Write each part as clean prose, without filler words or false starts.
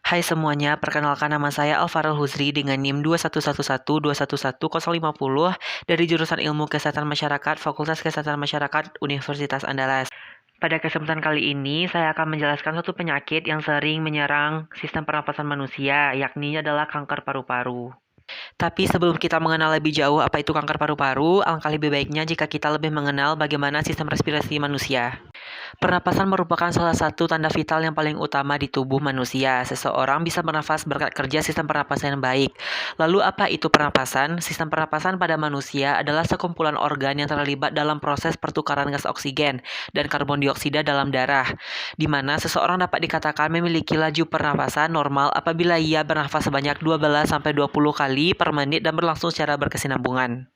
Hai semuanya, perkenalkan nama saya Alfarel Husri dengan NIM 21112110050 dari jurusan Ilmu Kesehatan Masyarakat, Fakultas Kesehatan Masyarakat, Universitas Andalas. Pada kesempatan kali ini, saya akan menjelaskan suatu penyakit yang sering menyerang sistem pernapasan manusia, yakni adalah kanker paru-paru. Tapi sebelum kita mengenal lebih jauh apa itu kanker paru-paru, alangkah lebih baiknya jika kita lebih mengenal bagaimana sistem respirasi manusia. Pernapasan merupakan salah satu tanda vital yang paling utama di tubuh manusia. Seseorang bisa bernafas berkat kerja sistem pernapasan yang baik. Lalu apa itu pernapasan? Sistem pernapasan pada manusia adalah sekumpulan organ yang terlibat dalam proses pertukaran gas oksigen dan karbon dioksida dalam darah, di mana seseorang dapat dikatakan memiliki laju pernapasan normal apabila ia bernafas sebanyak 12-20 kali per menit dan berlangsung secara berkesinambungan.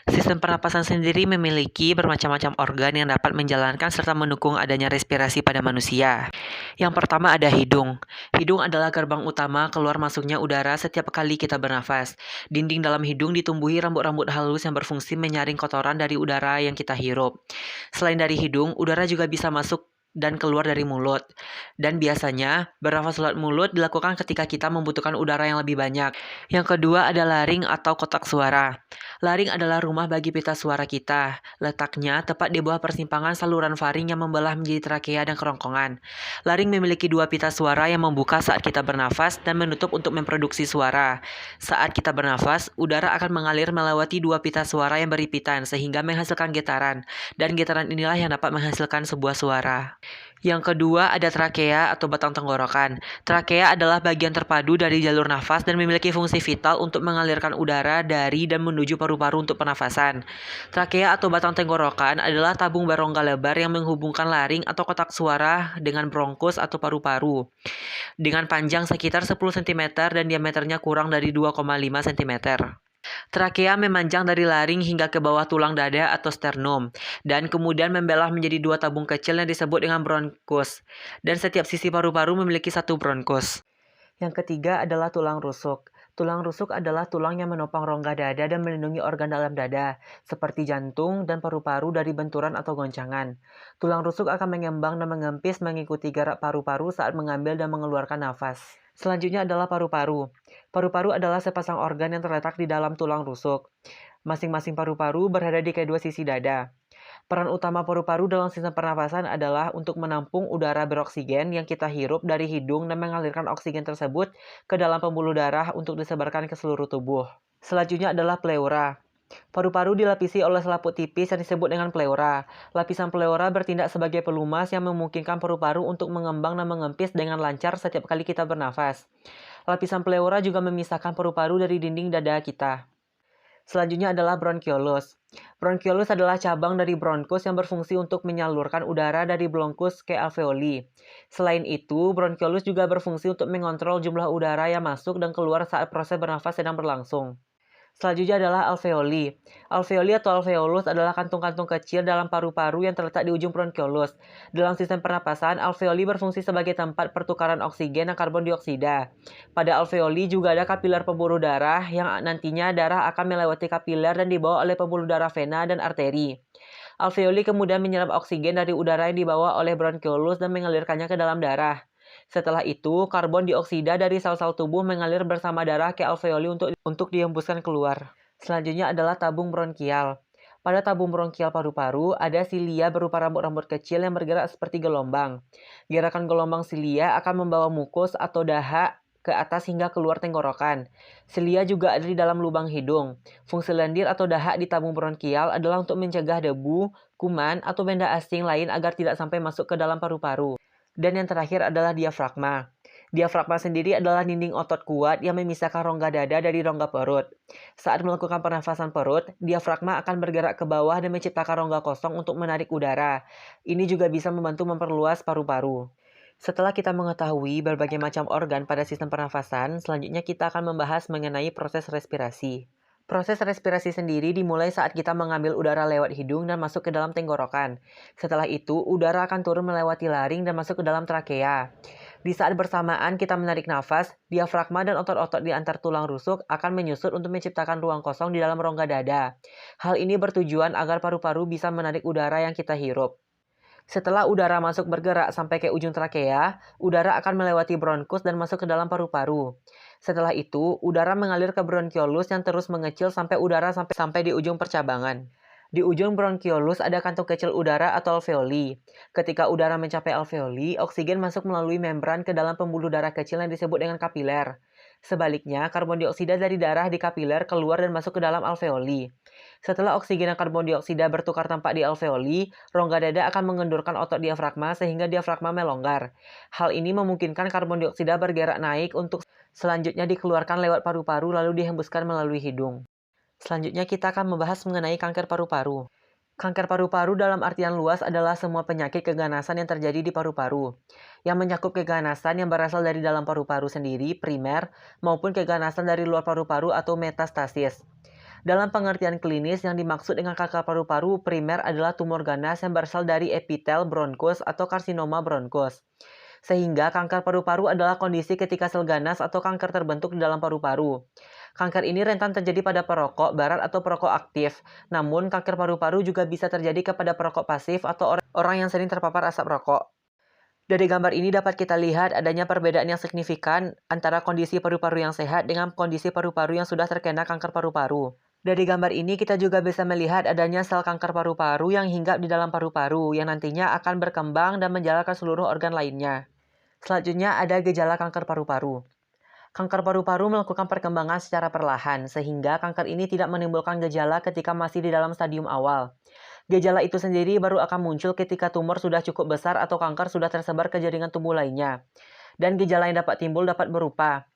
Sistem pernapasan sendiri memiliki bermacam-macam organ yang dapat menjalankan serta mendukung adanya respirasi pada manusia. Yang pertama ada hidung. Hidung adalah gerbang utama keluar masuknya udara setiap kali kita bernafas. Dinding dalam hidung ditumbuhi rambut-rambut halus yang berfungsi menyaring kotoran dari udara yang kita hirup. Selain dari hidung, udara juga bisa masuk dan keluar dari mulut. Dan biasanya, bernafas lewat mulut dilakukan ketika kita membutuhkan udara yang lebih banyak. Yang kedua ada laring atau kotak suara. Laring adalah rumah bagi pita suara kita. Letaknya tepat di bawah persimpangan saluran faring yang membelah menjadi trakea dan kerongkongan. Laring memiliki dua pita suara yang membuka saat kita bernafas dan menutup untuk memproduksi suara. Saat kita bernafas, udara akan mengalir melewati dua pita suara yang beripitan sehingga menghasilkan getaran. Dan getaran inilah yang dapat menghasilkan sebuah suara. Yang kedua ada trakea atau batang tenggorokan. Trakea adalah bagian terpadu dari jalur nafas dan memiliki fungsi vital untuk mengalirkan udara dari dan menuju paru-paru untuk pernafasan. Trakea atau batang tenggorokan adalah tabung berongga lebar yang menghubungkan laring atau kotak suara dengan bronkus atau paru-paru. Dengan panjang sekitar 10 cm dan diameternya kurang dari 2,5 cm. Trakea memanjang dari laring hingga ke bawah tulang dada atau sternum, dan kemudian membelah menjadi dua tabung kecil yang disebut dengan bronkus, dan setiap sisi paru-paru memiliki satu bronkus. Yang ketiga adalah tulang rusuk. Tulang rusuk adalah tulang yang menopang rongga dada dan melindungi organ dalam dada, seperti jantung dan paru-paru dari benturan atau goncangan. Tulang rusuk akan mengembang dan mengempis mengikuti gerak paru-paru saat mengambil dan mengeluarkan nafas. Selanjutnya adalah paru-paru. Paru-paru adalah sepasang organ yang terletak di dalam tulang rusuk. Masing-masing paru-paru berada di kedua sisi dada. Peran utama paru-paru dalam sistem pernapasan adalah untuk menampung udara beroksigen yang kita hirup dari hidung dan mengalirkan oksigen tersebut ke dalam pembuluh darah untuk disebarkan ke seluruh tubuh. Selanjutnya adalah pleura. Paru-paru dilapisi oleh selaput tipis yang disebut dengan pleura. Lapisan pleura bertindak sebagai pelumas yang memungkinkan paru-paru untuk mengembang dan mengempis dengan lancar setiap kali kita bernafas. Lapisan pleura juga memisahkan paru-paru dari dinding dada kita. Selanjutnya adalah bronkiolus. Bronkiolus adalah cabang dari bronkus yang berfungsi untuk menyalurkan udara dari bronkus ke alveoli. Selain itu, bronkiolus juga berfungsi untuk mengontrol jumlah udara yang masuk dan keluar saat proses bernafas sedang berlangsung. Selanjutnya adalah alveoli. Alveoli atau alveolus adalah kantung-kantung kecil dalam paru-paru yang terletak di ujung bronkiolus. Dalam sistem pernapasan, alveoli berfungsi sebagai tempat pertukaran oksigen dan karbon dioksida. Pada alveoli juga ada kapiler pembuluh darah yang nantinya darah akan melewati kapiler dan dibawa oleh pembuluh darah vena dan arteri. Alveoli kemudian menyerap oksigen dari udara yang dibawa oleh bronkiolus dan mengalirkannya ke dalam darah. Setelah itu, karbon dioksida dari sel-sel tubuh mengalir bersama darah ke alveoli untuk dihembuskan keluar. Selanjutnya adalah tabung bronkial. Pada tabung bronkial paru-paru, ada silia berupa rambut-rambut kecil yang bergerak seperti gelombang. Gerakan gelombang silia akan membawa mukus atau dahak ke atas hingga keluar tenggorokan. Silia juga ada di dalam lubang hidung. Fungsi lendir atau dahak di tabung bronkial adalah untuk mencegah debu, kuman, atau benda asing lain agar tidak sampai masuk ke dalam paru-paru. Dan yang terakhir adalah diafragma. Diafragma sendiri adalah dinding otot kuat yang memisahkan rongga dada dari rongga perut. Saat melakukan pernafasan perut, diafragma akan bergerak ke bawah dan menciptakan rongga kosong untuk menarik udara. Ini juga bisa membantu memperluas paru-paru. Setelah kita mengetahui berbagai macam organ pada sistem pernafasan, selanjutnya kita akan membahas mengenai proses respirasi. Proses respirasi sendiri dimulai saat kita mengambil udara lewat hidung dan masuk ke dalam tenggorokan. Setelah itu, udara akan turun melewati laring dan masuk ke dalam trakea. Di saat bersamaan kita menarik nafas, diafragma dan otot-otot di antar tulang rusuk akan menyusut untuk menciptakan ruang kosong di dalam rongga dada. Hal ini bertujuan agar paru-paru bisa menarik udara yang kita hirup. Setelah udara masuk bergerak sampai ke ujung trakea, udara akan melewati bronkus dan masuk ke dalam paru-paru. Setelah itu, udara mengalir ke bronkiolus yang terus mengecil sampai udara sampai di ujung percabangan. Di ujung bronkiolus ada kantung kecil udara atau alveoli. Ketika udara mencapai alveoli, oksigen masuk melalui membran ke dalam pembuluh darah kecil yang disebut dengan kapiler. Sebaliknya, karbon dioksida dari darah di kapiler keluar dan masuk ke dalam alveoli. Setelah oksigen dan karbon dioksida bertukar tempat di alveoli, rongga dada akan mengendurkan otot diafragma sehingga diafragma melonggar. Hal ini memungkinkan karbon dioksida bergerak naik untuk selanjutnya dikeluarkan lewat paru-paru lalu dihembuskan melalui hidung. Selanjutnya kita akan membahas mengenai kanker paru-paru. Kanker paru-paru dalam artian luas adalah semua penyakit keganasan yang terjadi di paru-paru, yang mencakup keganasan yang berasal dari dalam paru-paru sendiri, primer, maupun keganasan dari luar paru-paru atau metastasis. Dalam pengertian klinis, yang dimaksud dengan kanker paru-paru primer adalah tumor ganas yang berasal dari epitel bronkus atau karsinoma bronkus. Sehingga kanker paru-paru adalah kondisi ketika sel ganas atau kanker terbentuk di dalam paru-paru. Kanker ini rentan terjadi pada perokok berat atau perokok aktif. Namun, kanker paru-paru juga bisa terjadi kepada perokok pasif atau orang yang sering terpapar asap rokok. Dari gambar ini dapat kita lihat adanya perbedaan yang signifikan antara kondisi paru-paru yang sehat dengan kondisi paru-paru yang sudah terkena kanker paru-paru. Dari gambar ini kita juga bisa melihat adanya sel kanker paru-paru yang hinggap di dalam paru-paru yang nantinya akan berkembang dan menjalar ke seluruh organ lainnya. Selanjutnya ada gejala kanker paru-paru. Kanker paru-paru melakukan perkembangan secara perlahan, sehingga kanker ini tidak menimbulkan gejala ketika masih di dalam stadium awal. Gejala itu sendiri baru akan muncul ketika tumor sudah cukup besar atau kanker sudah tersebar ke jaringan tubuh lainnya. Dan gejala yang dapat timbul dapat berupa: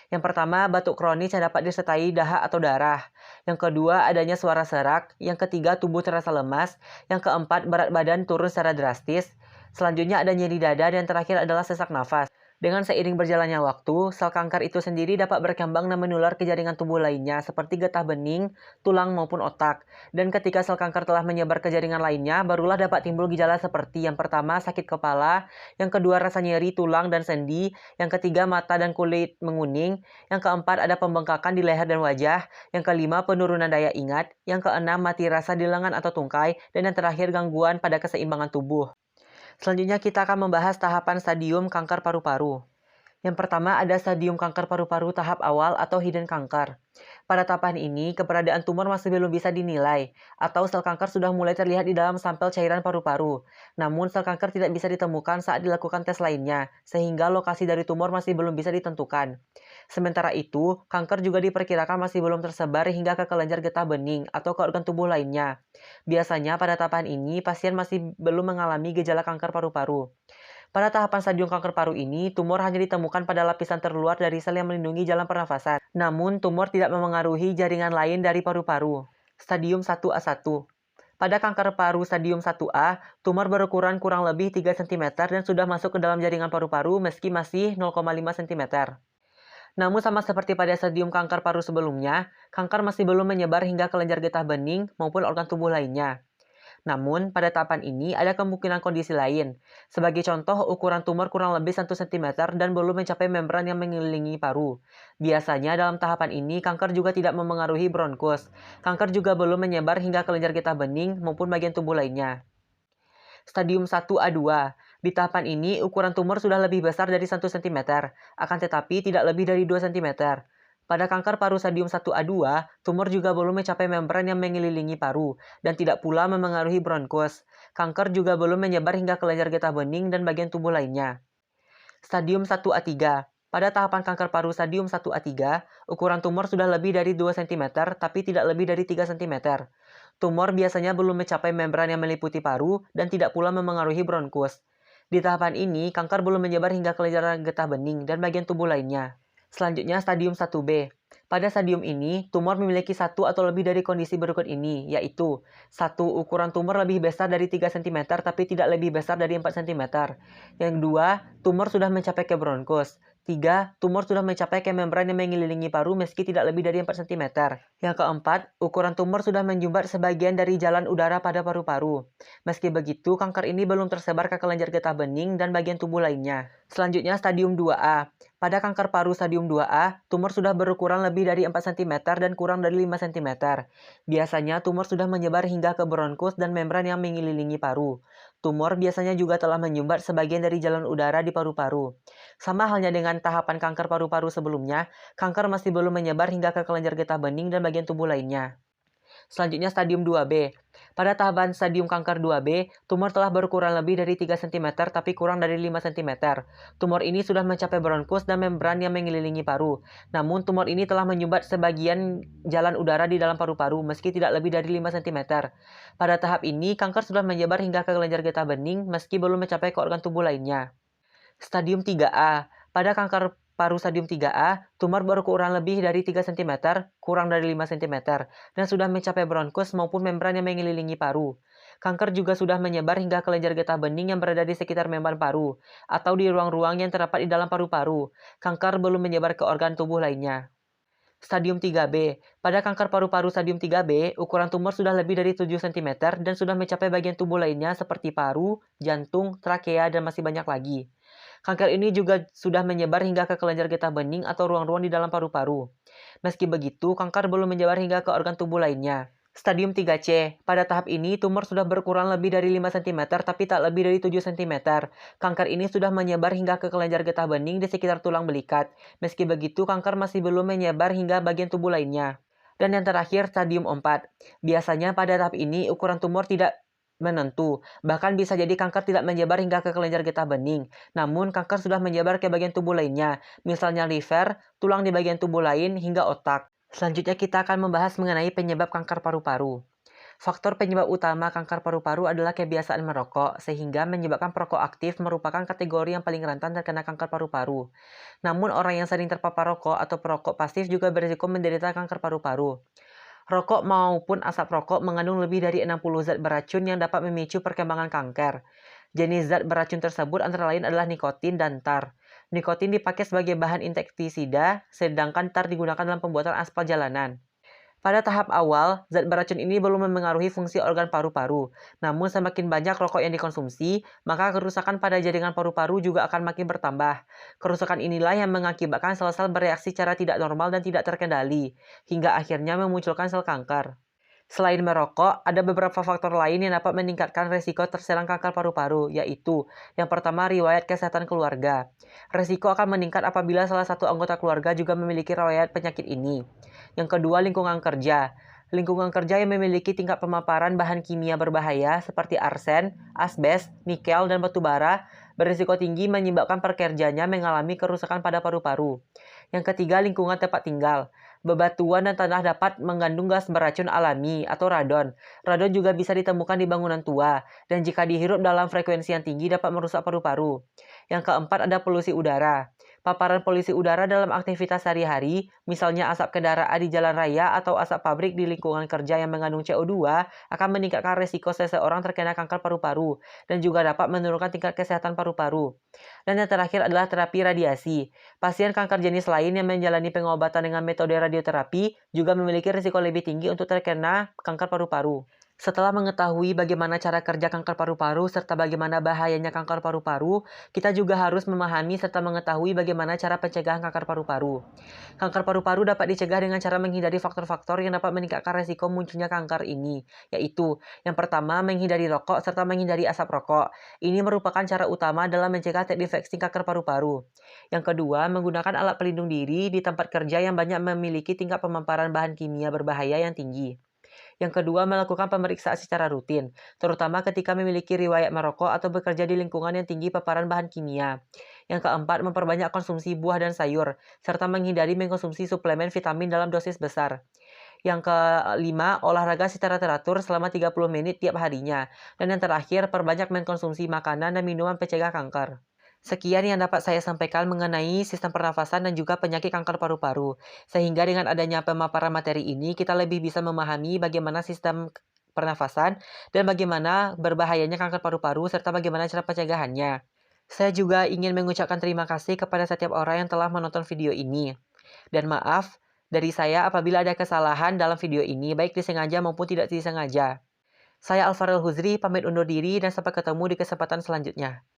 yang pertama, batuk kronis yang dapat disertai dahak atau darah. Yang kedua, adanya suara serak. Yang ketiga, tubuh terasa lemas. Yang keempat, berat badan turun secara drastis. Selanjutnya ada nyeri dada dan terakhir adalah sesak nafas. Dengan seiring berjalannya waktu, sel kanker itu sendiri dapat berkembang dan menular ke jaringan tubuh lainnya seperti getah bening, tulang maupun otak. Dan ketika sel kanker telah menyebar ke jaringan lainnya, barulah dapat timbul gejala seperti yang pertama sakit kepala, yang kedua rasa nyeri tulang dan sendi, yang ketiga mata dan kulit menguning, yang keempat ada pembengkakan di leher dan wajah, yang kelima penurunan daya ingat, yang keenam mati rasa di lengan atau tungkai, dan yang terakhir gangguan pada keseimbangan tubuh. Selanjutnya kita akan membahas tahapan stadium kanker paru-paru. Yang pertama ada stadium kanker paru-paru tahap awal atau hidden kanker. Pada tahapan ini, keberadaan tumor masih belum bisa dinilai, atau sel kanker sudah mulai terlihat di dalam sampel cairan paru-paru. Namun, sel kanker tidak bisa ditemukan saat dilakukan tes lainnya, sehingga lokasi dari tumor masih belum bisa ditentukan. Sementara itu, kanker juga diperkirakan masih belum tersebar hingga ke kelenjar getah bening atau ke organ tubuh lainnya. Biasanya pada tahapan ini, pasien masih belum mengalami gejala kanker paru-paru. Pada tahapan stadium kanker paru ini, tumor hanya ditemukan pada lapisan terluar dari sel yang melindungi jalan pernafasan. Namun, tumor tidak memengaruhi jaringan lain dari paru-paru. Stadium 1A1. Pada kanker paru stadium 1A, tumor berukuran kurang lebih 3 cm dan sudah masuk ke dalam jaringan paru-paru meski masih 0,5 cm. Namun sama seperti pada stadium kanker paru sebelumnya, kanker masih belum menyebar hingga kelenjar getah bening maupun organ tubuh lainnya. Namun, pada tahapan ini ada kemungkinan kondisi lain. Sebagai contoh, ukuran tumor kurang lebih 1 cm dan belum mencapai membran yang mengelilingi paru. Biasanya dalam tahapan ini, kanker juga tidak memengaruhi bronkus. Kanker juga belum menyebar hingga kelenjar getah bening maupun bagian tubuh lainnya. Stadium 1A2. Di tahapan ini, ukuran tumor sudah lebih besar dari 1 cm, akan tetapi tidak lebih dari 2 cm. Pada kanker paru stadium 1A2, tumor juga belum mencapai membran yang mengelilingi paru, dan tidak pula memengaruhi bronkus. Kanker juga belum menyebar hingga kelenjar getah bening dan bagian tubuh lainnya. Stadium 1A3. Pada tahapan kanker paru stadium 1A3, ukuran tumor sudah lebih dari 2 cm, tapi tidak lebih dari 3 cm. Tumor biasanya belum mencapai membran yang meliputi paru dan tidak pula memengaruhi bronkus. Di tahapan ini, kanker belum menyebar hingga kelenjar getah bening dan bagian tubuh lainnya. Selanjutnya, stadium 1B. Pada stadium ini, tumor memiliki satu atau lebih dari kondisi berikut ini, yaitu 1. Ukuran tumor lebih besar dari 3 cm tapi tidak lebih besar dari 4 cm. Yang kedua, tumor sudah mencapai ke bronkus. 3. Tumor sudah mencapai ke membran yang mengelilingi paru meski tidak lebih dari 4 cm. Yang keempat, ukuran tumor sudah menjumbat sebagian dari jalan udara pada paru-paru. Meski begitu, kanker ini belum tersebar ke kelenjar getah bening dan bagian tubuh lainnya. Selanjutnya, stadium 2A. Pada kanker paru stadium 2A, tumor sudah berukuran lebih dari 4 cm dan kurang dari 5 cm. Biasanya tumor sudah menyebar hingga ke bronkus dan membran yang mengelilingi paru. Tumor biasanya juga telah menyumbat sebagian dari jalan udara di paru-paru. Sama halnya dengan tahapan kanker paru-paru sebelumnya, kanker masih belum menyebar hingga ke kelenjar getah bening dan bagian tubuh lainnya. Selanjutnya stadium 2B. Pada tahapan stadium kanker 2B, tumor telah berukuran lebih dari 3 cm tapi kurang dari 5 cm. Tumor ini sudah mencapai bronkus dan membran yang mengelilingi paru. Namun tumor ini telah menyumbat sebagian jalan udara di dalam paru-paru meski tidak lebih dari 5 cm. Pada tahap ini, kanker sudah menyebar hingga ke kelenjar getah bening meski belum mencapai ke organ tubuh lainnya. Stadium 3A. Pada kanker paru stadium 3A, tumor berukuran lebih dari 3 cm, kurang dari 5 cm, dan sudah mencapai bronkus maupun membran yang mengelilingi paru. Kanker juga sudah menyebar hingga kelenjar getah bening yang berada di sekitar membran paru, atau di ruang-ruang yang terdapat di dalam paru-paru. Kanker belum menyebar ke organ tubuh lainnya. Stadium 3B. Pada kanker paru-paru stadium 3B, ukuran tumor sudah lebih dari 7 cm dan sudah mencapai bagian tubuh lainnya seperti paru, jantung, trakea, dan masih banyak lagi. Kanker ini juga sudah menyebar hingga ke kelenjar getah bening atau ruang-ruang di dalam paru-paru. Meski begitu, kanker belum menyebar hingga ke organ tubuh lainnya. Stadium 3C. Pada tahap ini, tumor sudah berkurang lebih dari 5 cm tapi tak lebih dari 7 cm. Kanker ini sudah menyebar hingga ke kelenjar getah bening di sekitar tulang belikat. Meski begitu, kanker masih belum menyebar hingga bagian tubuh lainnya. Dan yang terakhir, stadium 4. Biasanya pada tahap ini, ukuran tumor tidak menentu. Bahkan bisa jadi kanker tidak menyebar hingga ke kelenjar getah bening. Namun, kanker sudah menyebar ke bagian tubuh lainnya, misalnya liver, tulang di bagian tubuh lain, hingga otak. Selanjutnya kita akan membahas mengenai penyebab kanker paru-paru. Faktor penyebab utama kanker paru-paru adalah kebiasaan merokok, sehingga menyebabkan perokok aktif merupakan kategori yang paling rentan terkena kanker paru-paru. Namun orang yang sering terpapar rokok atau perokok pasif juga berisiko menderita kanker paru-paru. Rokok maupun asap rokok mengandung lebih dari 60 zat beracun yang dapat memicu perkembangan kanker. Jenis zat beracun tersebut antara lain adalah nikotin dan tar. Nikotin dipakai sebagai bahan insektisida, sedangkan tar digunakan dalam pembuatan aspal jalanan. Pada tahap awal, zat beracun ini belum memengaruhi fungsi organ paru-paru. Namun semakin banyak rokok yang dikonsumsi, maka kerusakan pada jaringan paru-paru juga akan makin bertambah. Kerusakan inilah yang mengakibatkan sel-sel bereaksi secara tidak normal dan tidak terkendali, hingga akhirnya memunculkan sel kanker. Selain merokok, ada beberapa faktor lain yang dapat meningkatkan resiko terserang kanker paru-paru, yaitu yang pertama riwayat kesehatan keluarga. Resiko akan meningkat apabila salah satu anggota keluarga juga memiliki riwayat penyakit ini. Yang kedua, lingkungan kerja. Lingkungan kerja yang memiliki tingkat pemaparan bahan kimia berbahaya seperti arsen, asbes, nikel, dan batu bara berisiko tinggi menyebabkan pekerjanya mengalami kerusakan pada paru-paru. Yang ketiga, lingkungan tempat tinggal. Bebatuan dan tanah dapat mengandung gas beracun alami atau radon. Radon juga bisa ditemukan di bangunan tua, dan jika dihirup dalam frekuensi yang tinggi dapat merusak paru-paru. Yang keempat ada polusi udara. Paparan polusi udara dalam aktivitas sehari-hari, misalnya asap kendaraan di jalan raya atau asap pabrik di lingkungan kerja yang mengandung CO2, akan meningkatkan resiko seseorang terkena kanker paru-paru, dan juga dapat menurunkan tingkat kesehatan paru-paru. Dan yang terakhir adalah terapi radiasi. Pasien kanker jenis lain yang menjalani pengobatan dengan metode radioterapi juga memiliki risiko lebih tinggi untuk terkena kanker paru-paru. Setelah mengetahui bagaimana cara kerja kanker paru-paru serta bagaimana bahayanya kanker paru-paru, kita juga harus memahami serta mengetahui bagaimana cara pencegahan kanker paru-paru. Kanker paru-paru dapat dicegah dengan cara menghindari faktor-faktor yang dapat meningkatkan resiko munculnya kanker ini, yaitu yang pertama menghindari rokok serta menghindari asap rokok. Ini merupakan cara utama dalam mencegah terinfeksi kanker paru-paru. Yang kedua, menggunakan alat pelindung diri di tempat kerja yang banyak memiliki tingkat pemaparan bahan kimia berbahaya yang tinggi. Yang kedua, melakukan pemeriksaan secara rutin, terutama ketika memiliki riwayat merokok atau bekerja di lingkungan yang tinggi paparan bahan kimia. Yang keempat, memperbanyak konsumsi buah dan sayur, serta menghindari mengkonsumsi suplemen vitamin dalam dosis besar. Yang kelima, olahraga secara teratur selama 30 menit tiap harinya. Dan yang terakhir, perbanyak mengkonsumsi makanan dan minuman pencegah kanker. Sekian yang dapat saya sampaikan mengenai sistem pernafasan dan juga penyakit kanker paru-paru. Sehingga dengan adanya pemaparan materi ini, kita lebih bisa memahami bagaimana sistem pernafasan dan bagaimana berbahayanya kanker paru-paru serta bagaimana cara pencegahannya. Saya juga ingin mengucapkan terima kasih kepada setiap orang yang telah menonton video ini. Dan maaf dari saya apabila ada kesalahan dalam video ini, baik disengaja maupun tidak disengaja. Saya Alfarel Huzri, pamit undur diri dan sampai ketemu di kesempatan selanjutnya.